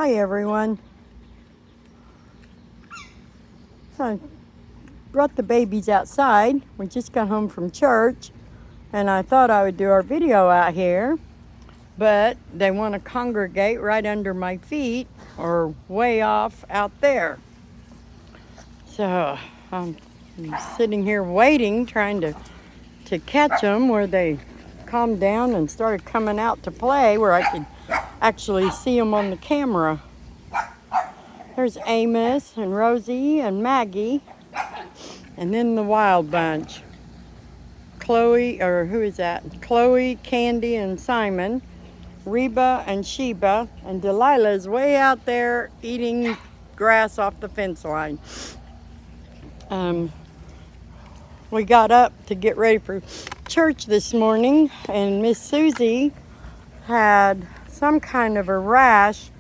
Hi everyone. So I brought the babies outside. We just got home from church and I thought I would do our video out here, but they want to congregate right under my feet or way off out there. So I'm sitting here waiting, trying to catch them where they calmed down and started coming out to play where I could actually see them on the camera. There's Amos and Rosie and Maggie, and then the wild bunch. Chloe, or who is that? Chloe, Candy, and Simon, Reba and Sheba, and Delilah's way out there eating grass off the fence line. We got up to get ready for church this morning, and Miss Susie had some kind of a rash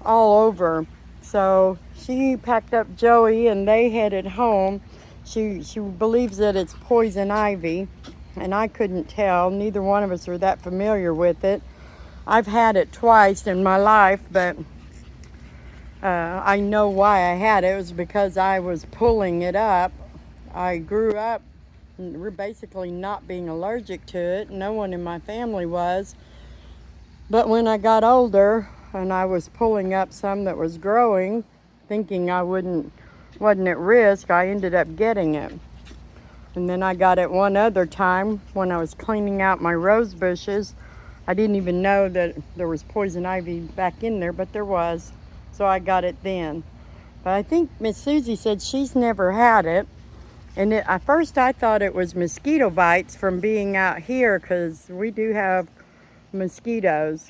all over. So she packed up Joey and they headed home. She believes that it's poison ivy, and I couldn't tell. Neither one of us are that familiar with it. I've had it twice in my life, but I know why I had it. It was because I was pulling it up. I grew up basically not being allergic to it. No one in my family was. But when I got older and I was pulling up some that was growing, thinking I wasn't at risk, I ended up getting it. And then I got it one other time when I was cleaning out my rose bushes. I didn't even know that there was poison ivy back in there, but there was. So I got it then. But I think Miss Susie said she's never had it. And at first I thought it was mosquito bites from being out here, because we do have mosquitoes.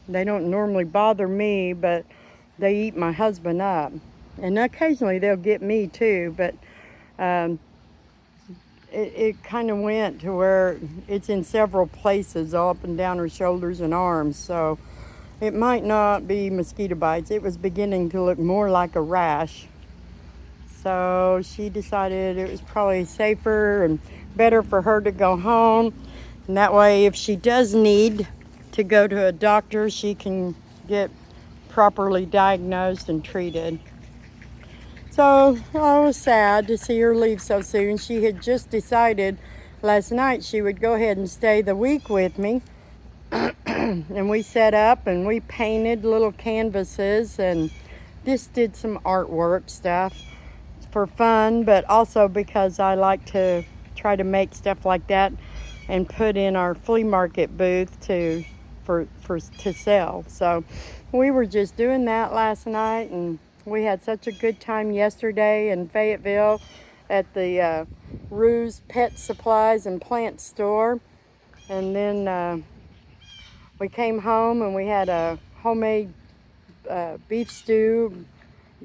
They don't normally bother me, but they eat my husband up. And occasionally they'll get me too, but it kind of went to where it's in several places, all up and down her shoulders and arms. So it might not be mosquito bites. It was beginning to look more like a rash. So she decided it was probably safer and better for her to go home. And that way, if she does need to go to a doctor, she can get properly diagnosed and treated. So I was sad to see her leave so soon. She had just decided last night she would go ahead and stay the week with me. And we set up and we painted little canvases and just did some artwork stuff for fun, but also because I like to try to make stuff like that and put in our flea market booth to sell. So we were just doing that last night, and we had such a good time yesterday in Fayetteville at the Ruse Pet Supplies and Plant Store. And then we came home and we had a homemade beef stew,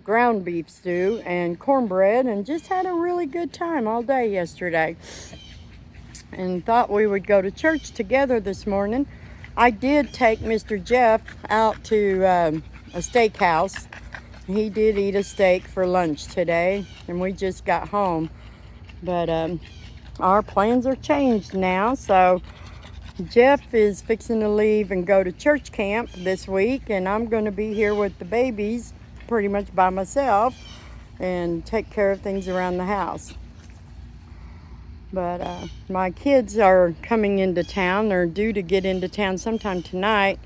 ground beef stew, and cornbread, and just had a really good time all day yesterday. And thought we would go to church together this morning. I did take Mr. Jeff out to a steakhouse. He did eat a steak for lunch today, and we just got home. But our plans are changed now, so Jeff is fixing to leave and go to church camp this week, and I'm going to be here with the babies pretty much by myself and take care of things around the house. But my kids are coming into town. They're due to get into town sometime tonight,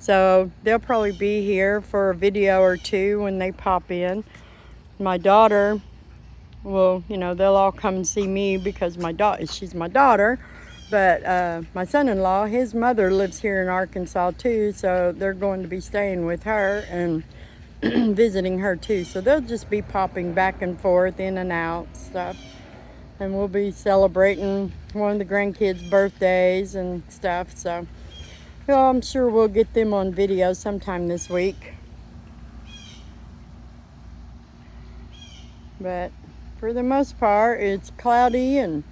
so they'll probably be here for a video or two when they pop in. My daughter will, they'll all come and see me because she's my daughter. But my son-in-law, his mother lives here in Arkansas too, so they're going to be staying with her and visiting her too. So they'll just be popping back and forth, in and out stuff. And we'll be celebrating one of the grandkids' birthdays and stuff. So I'm sure we'll get them on video sometime this week. But for the most part, it's cloudy and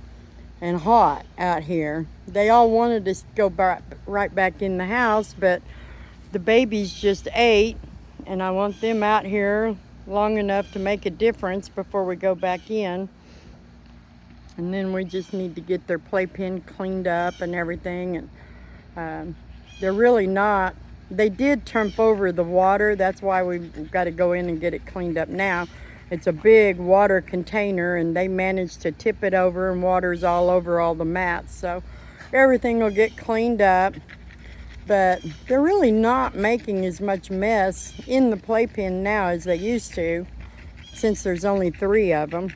hot out here. They all wanted to go right back in the house, but the babies just ate, and I want them out here long enough to make a difference before we go back in. And then we just need to get their playpen cleaned up and everything. And they're really not They did turn over the water. That's why we've got to go in and get it cleaned up now. It's a big water container, and they managed to tip it over, and water's all over all the mats. So everything will get cleaned up. But they're really not making as much mess in the playpen now as they used to, since there's only 3 of them.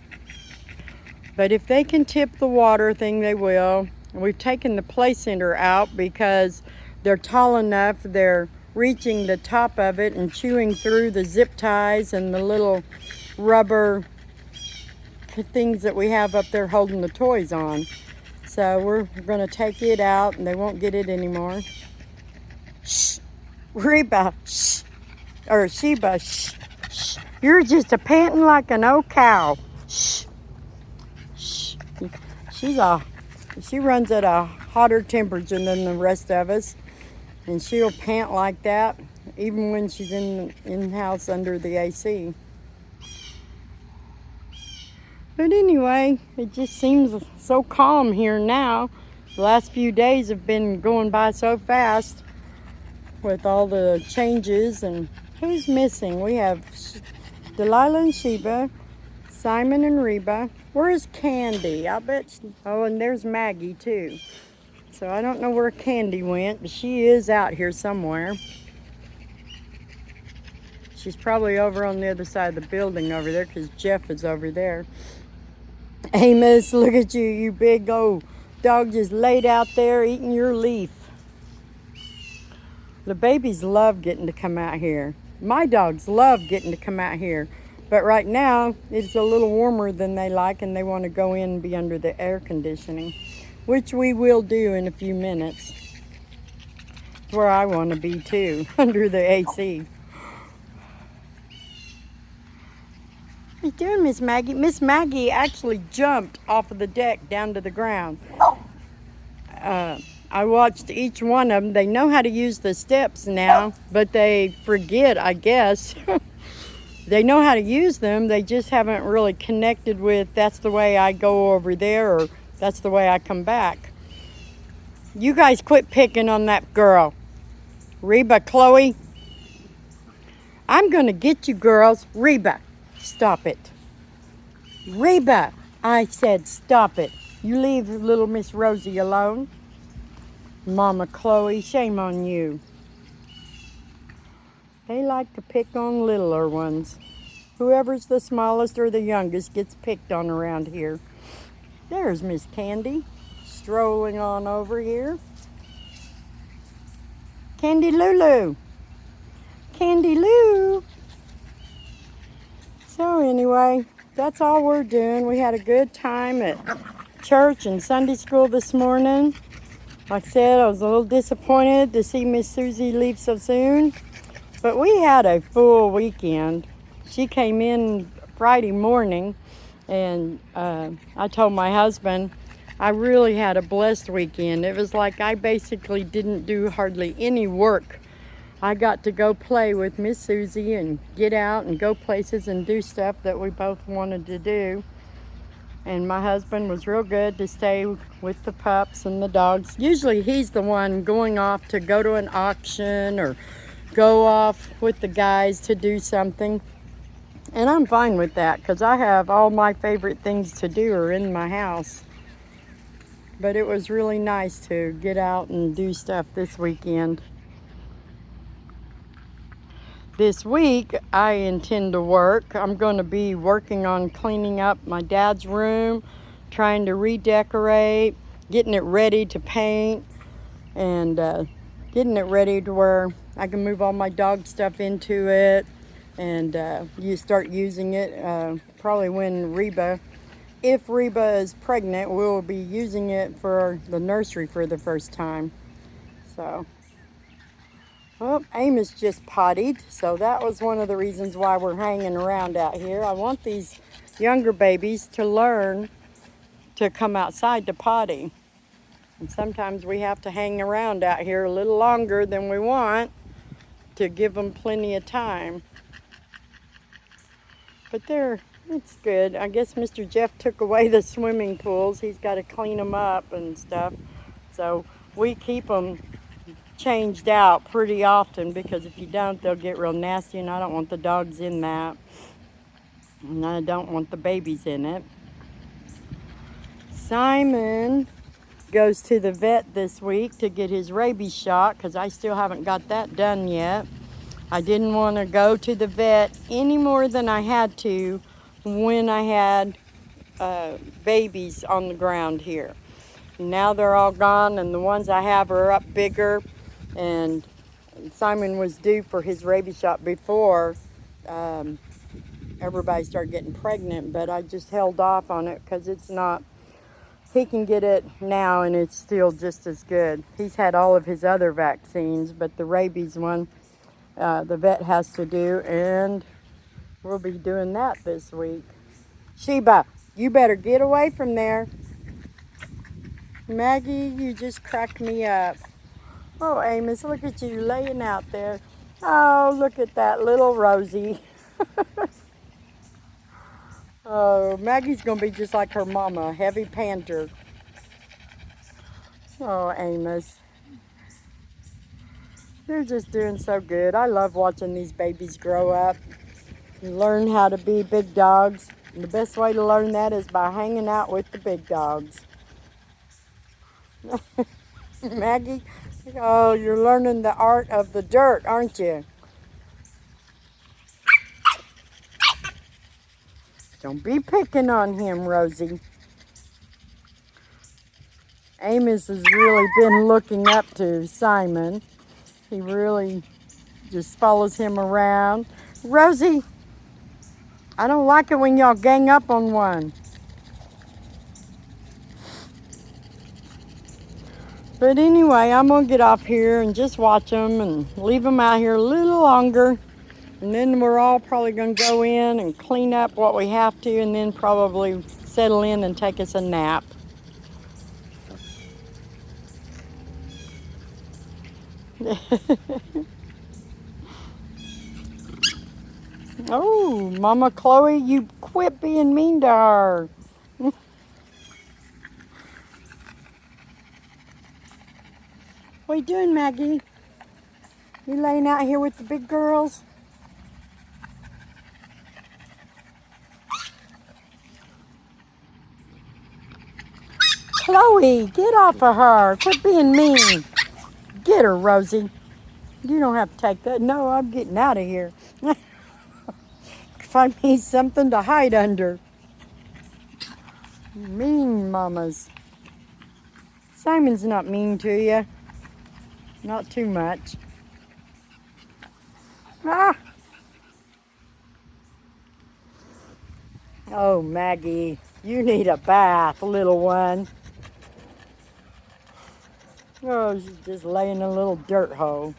But if they can tip the water thing, they will. We've taken the play center out because they're tall enough. They're reaching the top of it and chewing through the zip ties and the little rubber things that we have up there holding the toys on. So we're going to take it out, and they won't get it anymore. Shh, Reba, shh, or Sheba, shh, shh. You're just a panting like an old cow. Shh, shh. She runs at a hotter temperature than the rest of us, and she'll pant like that even when she's in the house under the AC. But anyway, it just seems so calm here now. The last few days have been going by so fast with all the changes. And who's missing? We have Delilah and Sheba, Simon and Reba. Where's Candy? I bet oh, and there's Maggie too. So I don't know where Candy went, but she is out here somewhere. She's probably over on the other side of the building over there, because Jeff is over there. Amos, look at you, you big old dog, just laid out there eating your leaf. The babies love getting to come out here. My dogs love getting to come out here. But right now, it's a little warmer than they like, and they want to go in and be under the air conditioning, which we will do in a few minutes. It's where I want to be too, under the AC. What are you doing, Miss Maggie? Miss Maggie actually jumped off of the deck down to the ground. I watched each one of them. They know how to use the steps now, but they forget, I guess. They know how to use them. They just haven't really connected with, that's the way I go over there, or that's the way I come back. You guys quit picking on that girl. Reba, Chloe. I'm going to get you girls. Reba, stop it. Reba, I said stop it. You leave little Miss Rosie alone. Mama Chloe, shame on you. They like to pick on littler ones. Whoever's the smallest or the youngest gets picked on around here. There's Miss Candy, strolling on over here. Candy Lulu. Candy Lou. So anyway, that's all we're doing. We had a good time at church and Sunday school this morning. Like I said, I was a little disappointed to see Miss Susie leave so soon. But we had a full weekend. She came in Friday morning, and I told my husband I really had a blessed weekend. It was like I basically didn't do hardly any work. I got to go play with Miss Susie and get out and go places and do stuff that we both wanted to do. And my husband was real good to stay with the pups and the dogs. Usually he's the one going off to go to an auction or go off with the guys to do something. And I'm fine with that, because I have all my favorite things to do are in my house. But it was really nice to get out and do stuff this weekend. This week, I intend to work. I'm going to be working on cleaning up my dad's room, trying to redecorate, getting it ready to paint, and getting it ready to where I can move all my dog stuff into it, and you start using it probably when Reba, if Reba is pregnant, we'll be using it for the nursery for the first time. So. Well, Amos just pottied, so that was one of the reasons why we're hanging around out here. I want these younger babies to learn to come outside to potty. And sometimes we have to hang around out here a little longer than we want to give them plenty of time. But it's good. I guess Mr. Jeff took away the swimming pools. He's got to clean them up and stuff. So we keep them changed out pretty often, because if you don't, they'll get real nasty, and I don't want the dogs in that. And I don't want the babies in it. Simon goes to the vet this week to get his rabies shot, because I still haven't got that done yet. I didn't want to go to the vet any more than I had to when I had babies on the ground here. Now they're all gone, and the ones I have are up bigger, and Simon was due for his rabies shot before everybody started getting pregnant, but I just held off on it because it's not, he can get it now and it's still just as good. He's had all of his other vaccines, but the rabies one, the vet has to do, and we'll be doing that this week. Sheba, you better get away from there. Maggie, you just cracked me up. Oh, Amos, look at you laying out there. Oh, look at that little Rosie. Oh, Maggie's going to be just like her mama, a heavy panter. Oh, Amos. They're just doing so good. I love watching these babies grow up and learn how to be big dogs. And the best way to learn that is by hanging out with the big dogs. Maggie, oh, you're learning the art of the dirt, aren't you? Don't be picking on him, Rosie. Amos has really been looking up to Simon. He really just follows him around. Rosie, I don't like it when y'all gang up on one. But anyway, I'm going to get off here and just watch them and leave them out here a little longer. And then we're all probably going to go in and clean up what we have to, and then probably settle in and take us a nap. Oh, Mama Chloe, you quit being mean to her. What are you doing, Maggie? You laying out here with the big girls? Chloe, get off of her. Quit being mean. Get her, Rosie. You don't have to take that. No, I'm getting out of here. Find me something to hide under. Mean mamas. Simon's not mean to you. Not too much. Ah! Oh, Maggie, you need a bath, little one. Oh, she's just laying in a little dirt hole.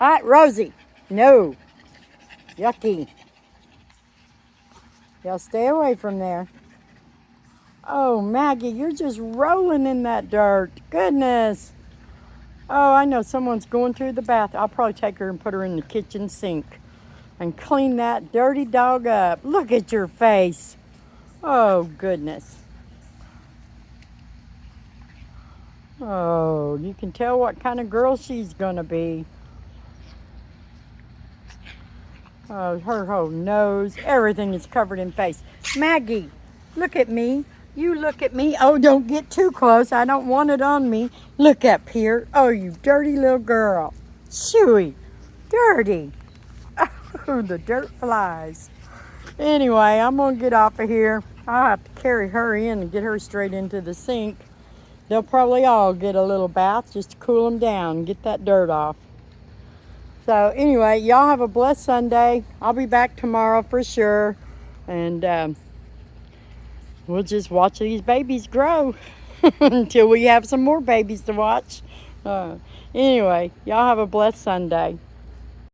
All right, Rosie. No. Yucky. Y'all stay away from there. Oh, Maggie, you're just rolling in that dirt. Goodness. Oh, I know someone's going through the bath. I'll probably take her and put her in the kitchen sink and clean that dirty dog up. Look at your face. Oh, goodness. Oh, you can tell what kind of girl she's going to be. Oh, her whole nose, everything is covered in face. Maggie, look at me. You look at me. Oh, don't get too close. I don't want it on me. Look up here. Oh, you dirty little girl. Shooey. Dirty. Oh, the dirt flies. Anyway, I'm going to get off of here. I'll have to carry her in and get her straight into the sink. They'll probably all get a little bath just to cool them down and get that dirt off. So anyway, y'all have a blessed Sunday. I'll be back tomorrow for sure. And we'll just watch these babies grow until we have some more babies to watch. Anyway, y'all have a blessed Sunday.